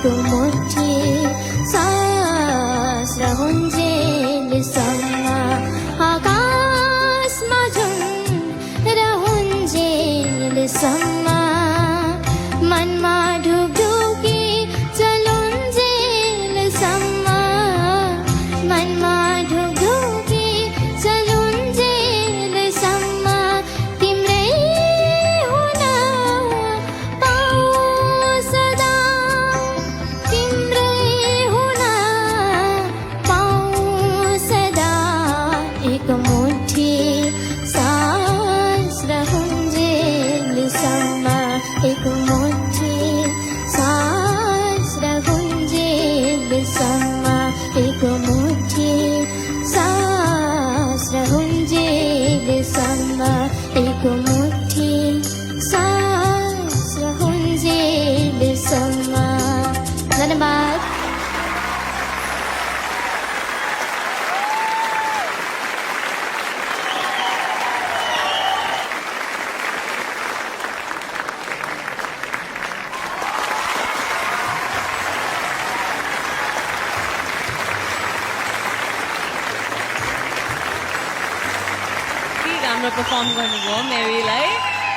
एक मुट्ठी सास रहन्जेलसम्म आकाशमा झुम रहन्जेलसम्म मनमा ढुकढुकी चलुन्जेलसम्म मनमा ढुकढुकी चलुन्जेलसम्म तिम्रै हुन पाऊ सदा तिम्रै हुन पाऊ सदा एक मुट्ठी सास रहन्जेलसम्म एक मुट्ठी सास रहन्जेलसम्म एक मुट्ठी सास रहन्जेलसम्म एक मुट्ठी सास रहन्जेलसम्म धन्यवाद के राम्रो परफर्म गर्नुभयो मेरीलाई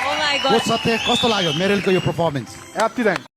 ओ माई गॉड सत्य कस्तो लाग्यो मेरेलको यो पर्फर्मेन्स Happy